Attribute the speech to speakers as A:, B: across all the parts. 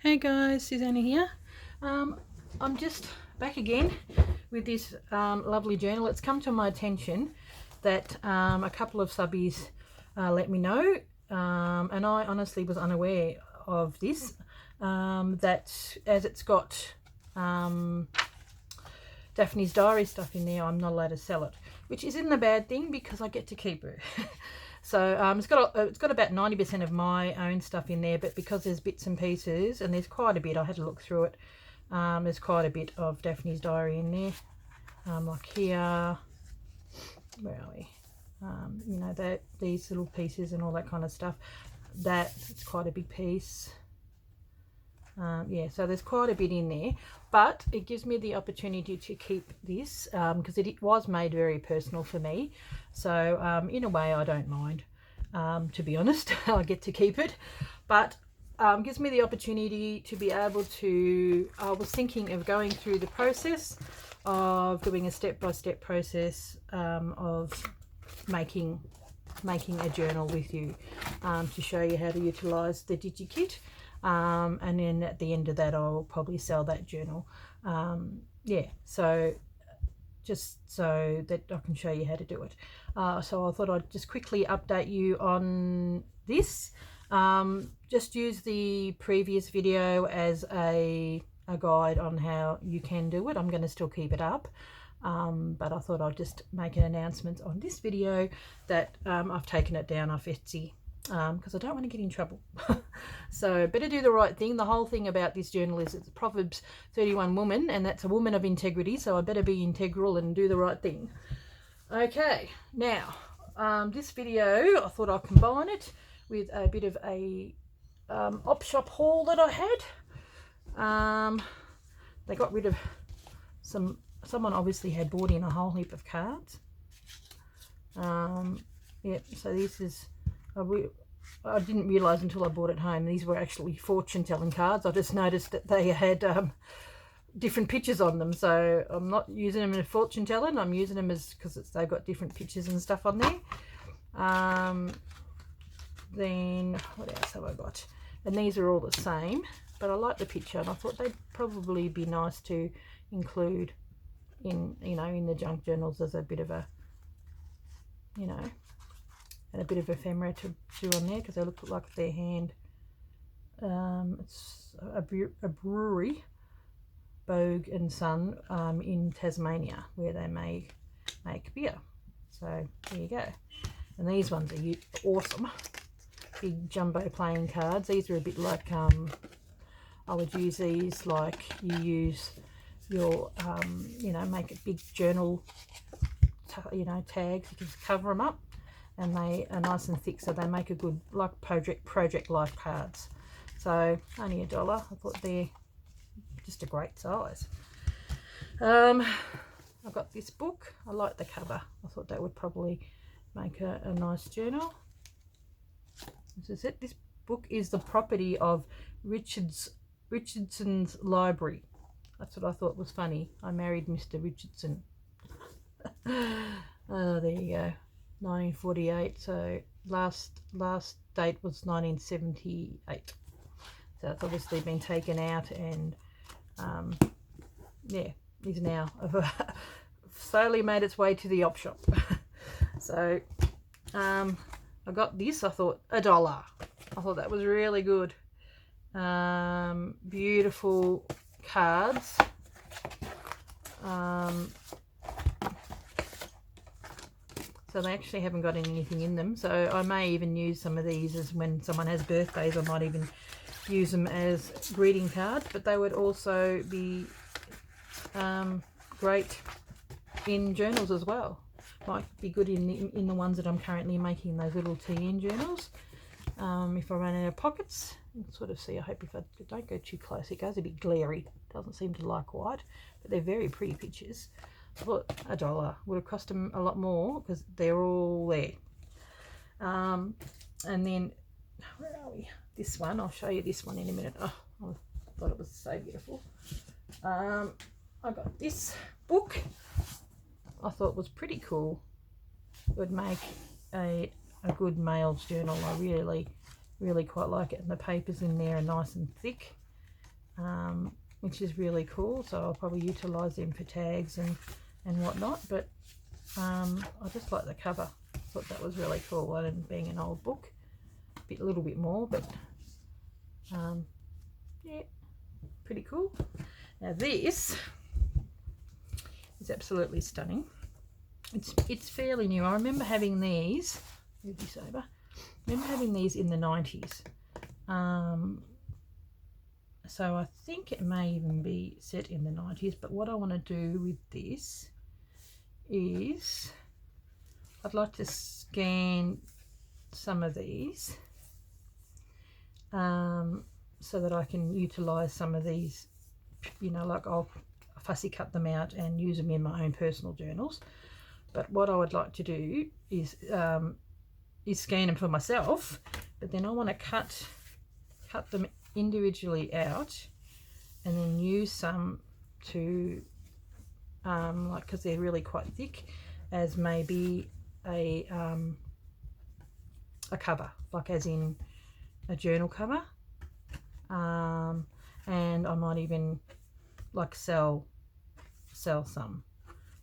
A: Hey guys, Susanna here. I'm just back again with this lovely journal. It's come to my attention that a couple of subbies let me know, and I honestly was unaware of this, that as it's got Daphne's Diary stuff in there, I'm not allowed to sell it, which isn't a bad thing because I get to keep it. So it's got about 90% of my own stuff in there, but because there's bits and pieces, and there's quite a bit, I had to look through it. There's quite a bit of Daphne's Diary in there, like here. Where are we? You know, that these little pieces and all that kind of stuff. It's quite a big piece. Yeah, so there's quite a bit in there, but it gives me the opportunity to keep this because it was made very personal for me. So in a way, I don't mind, to be honest. I get to keep it, but gives me the opportunity to be able to, I was thinking of going through the process of doing a step-by-step process of making a journal with you, to show you how to utilize the DigiKit. And then at the end of that, I'll probably sell that journal. Yeah, so just so that I can show you how to do it. So I thought I'd just quickly update you on this. Just use the previous video as a guide on how you can do it. I'm going to still keep it up. But I thought I'd just make an announcement on this video that I've taken it down off Etsy, because I don't want to get in trouble. So better do the right thing. The whole thing about this journal is it's Proverbs 31 woman, and that's a woman of integrity, so I better be integral and do the right thing. Okay, now this video, I thought I'd combine it with a bit of a op shop haul that I had. They got rid of someone obviously had bought in a whole heap of cards. Yep, so this is I didn't realise until I brought it home these were actually fortune telling cards. I just noticed that they had different pictures on them, so I'm not using them as fortune telling. I'm using them as because they've got different pictures and stuff on there. Then what else have I got? And these are all the same, but I like the picture, and I thought they'd probably be nice to include in in the junk journals as a bit of a and a bit of ephemera to do on there because they look like their hand. It's a brewery, Bogue and Son, in Tasmania, where they make beer. So there you go. And these ones are awesome. Big jumbo playing cards. These are a bit like I would use these like you use your make a big journal tags. You can cover them up, and they are nice and thick, so they make a good like project life cards. So only $1. I thought they're just a great size. I've got this book. I like the cover. I thought that would probably make a nice journal. This is it. This book is the property of Richardson's Library. That's what I thought was funny. I married Mr. Richardson. Oh, there you go. 1948. So last date was 1978. So it's obviously been taken out, and yeah, is now slowly made its way to the op shop. So I got this. I thought $1. I thought that was really good. Beautiful cards. So they actually haven't got anything in them, so I may even use some of these as when someone has birthdays. I might even use them as greeting cards, but they would also be great in journals as well. Might be good in the ones that I'm currently making, those little TN journals. If I run out of pockets, you can sort of see. I hope if I don't go too close, it goes a bit glary. Doesn't seem to like white, but they're very pretty pictures. I thought $1 would have cost them a lot more because they're all there. And then where are we? This one, I'll show you this one in a minute. Oh, I thought it was so beautiful. I got this book. I thought was pretty cool. It would make a good mail's journal. I really quite like it, and the papers in there are nice and thick. which is really cool. So I'll probably utilise them for tags and whatnot. But I just like the cover. Thought that was really cool. And being an old book, a little bit more, but yeah, pretty cool. Now this is absolutely stunning. It's fairly new. I remember having these. Move this over. I remember having these in the 90s. So I think it may even be set in the 90s. But what I want to do with this is I'd like to scan some of these so that I can utilise some of these, you know, like I'll fussy cut them out and use them in my own personal journals. But what I would like to do is scan them for myself, but then I want to cut them individually out and then use some to like, because they're really quite thick, as maybe a cover, like as in a journal cover, and I might even like sell some,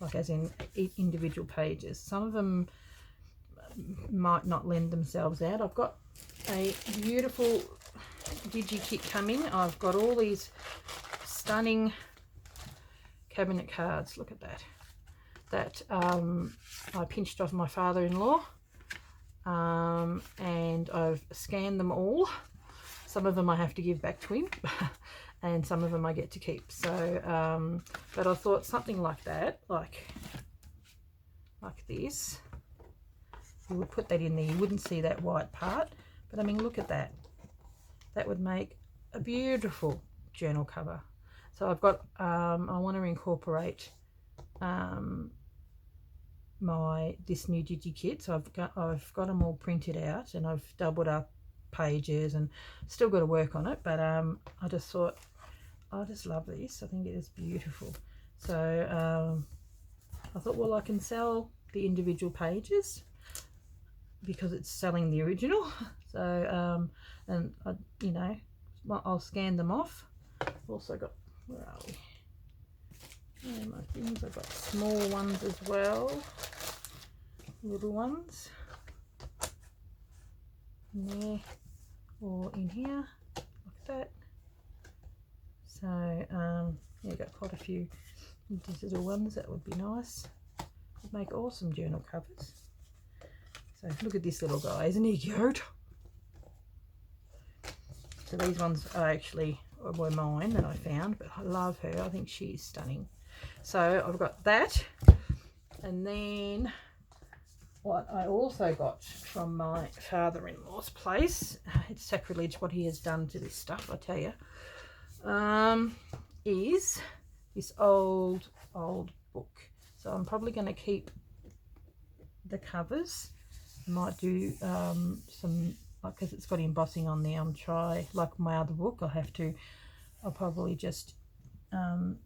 A: like as in individual pages. Some of them might not lend themselves out. I've got a beautiful digi kit coming. I've got all these stunning cabinet cards. Look at that I pinched off my father-in-law, and I've scanned them all. Some of them I have to give back to him and some of them I get to keep. So but I thought something like that, like this, you would put that in there. You wouldn't see that white part, but I mean, look at that. That would make a beautiful journal cover. So I've got I want to incorporate this new digi kit. So I've got them all printed out and I've doubled up pages and still got to work on it, but I just thought, I just love this. I think it is beautiful. So I thought, well, I can sell the individual pages because it's selling the original. So and I, you know, I'll scan them off. Also got, where are we? Yeah, my things. I've got small ones as well, little ones in there or in here, like that. So yeah, got quite a few these little ones. That would be nice. Would make awesome journal covers. So look at this little guy, isn't he cute? So these ones are actually were mine that I found, but I love her. I think she's stunning. So I've got that, and then what I also got from my father-in-law's place, it's sacrilege what he has done to this stuff, I tell you, is this old book. So I'm probably going to keep the covers. I might do some, because it's got embossing on there, try like my other book. I'll probably just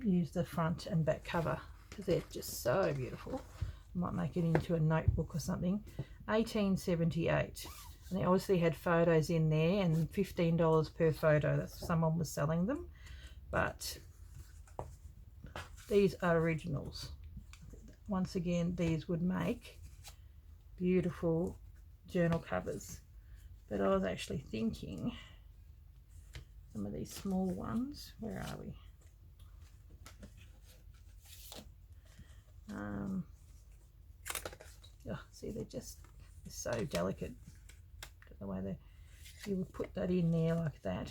A: use the front and back cover because they're just so beautiful. I might make it into a notebook or something. 1878, and they obviously had photos in there, and $15 per photo. That's someone was selling them, but these are originals. Once again, these would make beautiful journal covers. But I was actually thinking some of these small ones, where are we? Oh, see, they're so delicate. The way you would put that in there like that.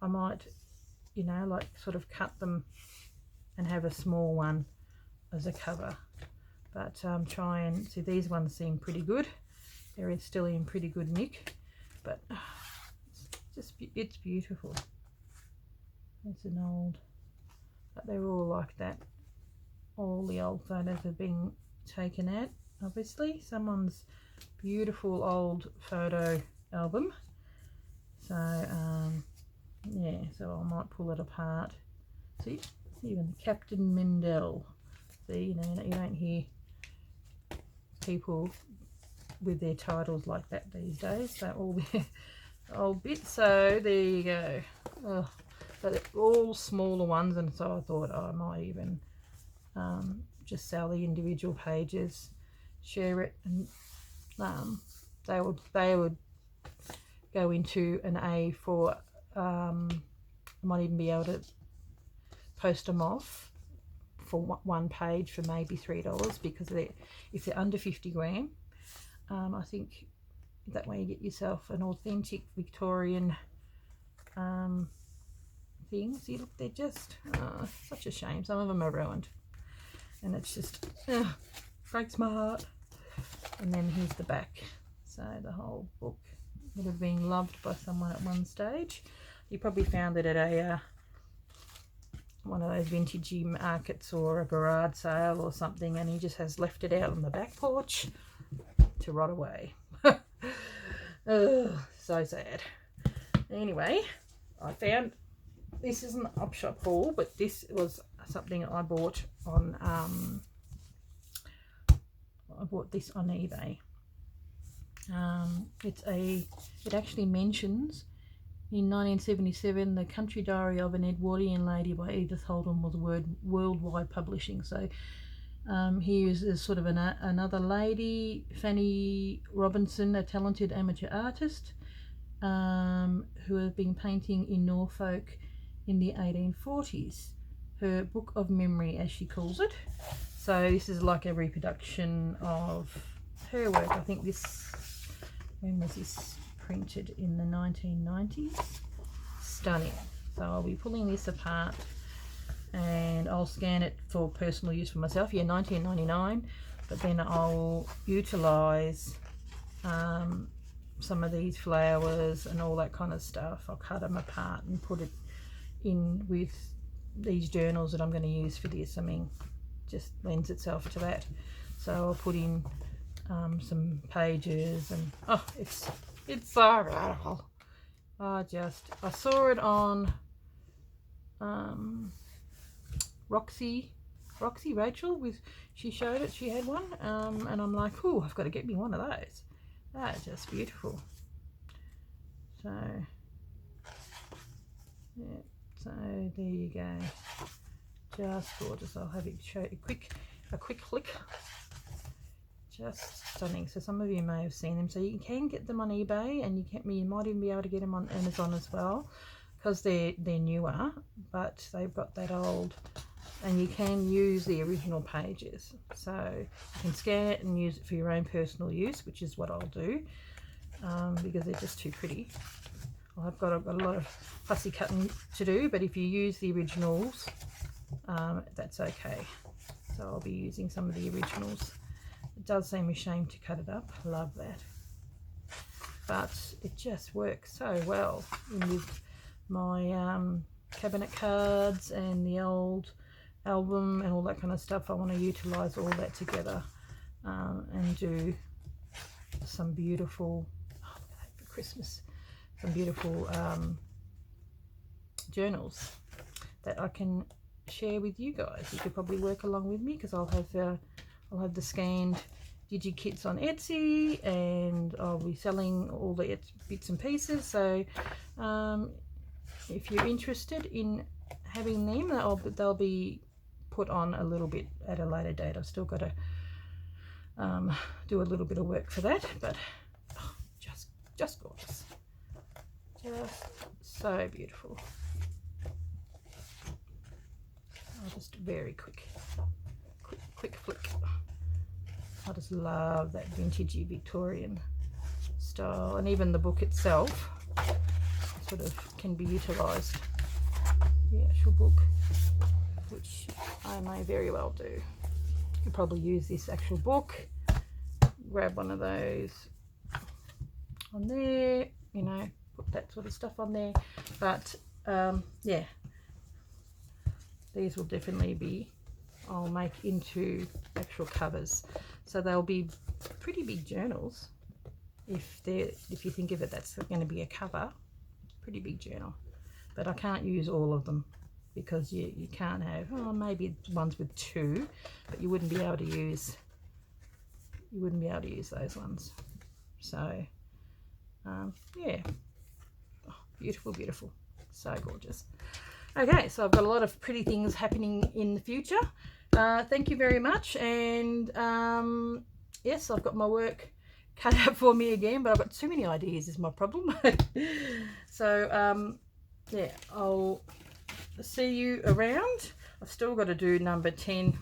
A: I might, you know, like sort of cut them and have a small one as a cover. But try and see, these ones seem pretty good. They're still in pretty good nick, but it's beautiful. It's an old, but they're all like that. All the old photos have been taken out, obviously. Someone's beautiful old photo album. So yeah, so I might pull it apart. See, even Captain Mendel. See, you know, you don't hear people with their titles like that these days. They're all their old bits. So there you go. Oh, but they're all smaller ones, and so I thought I might even just sell the individual pages, share it, and they would go into an A for I might even be able to post them off for one page for maybe $3, because if they're under 50 gram, I think that way you get yourself an authentic Victorian thing. See, look, they're just such a shame. Some of them are ruined, and it's just breaks my heart. And then here's the back. So the whole book would have been loved by someone at one stage. You probably found it at a one of those vintagey markets or a garage sale or something, and he just has left it out on the back porch to rot away. Oh, so sad. Anyway, I found this is an op shop haul, but this was something I bought on I bought this on eBay. It actually mentions in 1977 the Country Diary of an Edwardian Lady by Edith Holden was worldwide publishing. So here is sort of another lady, Fanny Robinson, a talented amateur artist who had been painting in Norfolk in the 1840s. Her book of memory, as she calls it. So this is like a reproduction of her work. I think this, when was this printed? In the 1990s. Stunning. So I'll be pulling this apart and I'll scan it for personal use for myself. Yeah, 1999. But then I'll utilise some of these flowers and all that kind of stuff. I'll cut them apart and put it in with these journals that I'm going to use for this. I mean, just lends itself to that. So I'll put in some pages, and oh, it's so radical. I saw it on Roxy Rachel, she showed it, she had one, and I'm like, oh, I've got to get me one of those. That's just beautiful. So yeah, so there you go, just gorgeous. I'll have it show you a quick flick. Just stunning. So some of you may have seen them. So you can get them on eBay, and you might even be able to get them on Amazon as well, because they're newer, but they've got that old, and you can use the original pages. So you can scan it and use it for your own personal use, which is what I'll do, because they're just too pretty. I've got a lot of fussy cutting to do, but if you use the originals, that's okay. So I'll be using some of the originals. It does seem a shame to cut it up. I love that. But it just works so well with my cabinet cards and the old album and all that kind of stuff. I want to utilise all that together and do some beautiful, oh, look at that for Christmas, some beautiful journals that I can share with you guys. You could probably work along with me, because I'll have the scanned DigiKits on Etsy, and I'll be selling all the bits and pieces. So if you're interested in having them, they'll be put on a little bit at a later date. I've still got to do a little bit of work for that, but oh, just gorgeous, just so beautiful. Just very quick flick. I just love that vintagey Victorian style, and even the book itself sort of can be utilised, the actual book, which I may very well do. You could probably use this actual book, grab one of those on there, you know, put that sort of stuff on there. But yeah, these will definitely be, I'll make into actual covers. So they'll be pretty big journals. If you think of it, that's going to be a cover, pretty big journal. But I can't use all of them, because you can't have, oh, maybe ones with two, but you wouldn't be able to use those ones. So yeah, oh, beautiful, so gorgeous. Okay, so I've got a lot of pretty things happening in the future. Thank you very much. And yes, I've got my work cut out for me again, but I've got too many ideas is my problem. So yeah, I'll see you around. I've still got to do number 10,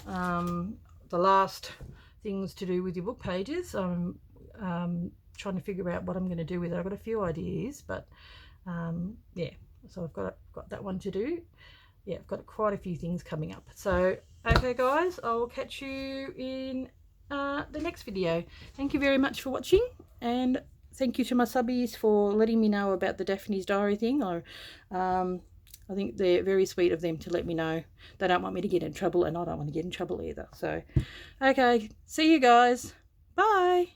A: the last things to do with your book pages. I'm trying to figure out what I'm going to do with it. I've got a few ideas, but yeah, so I've got that one to do. Yeah, I've got quite a few things coming up. So okay guys, I'll catch you in the next video. Thank you very much for watching, and thank you to my subbies for letting me know about the Daphne's Diary thing. I think they're very sweet of them to let me know. They don't want me to get in trouble, and I don't want to get in trouble either. So okay, see you guys. Bye.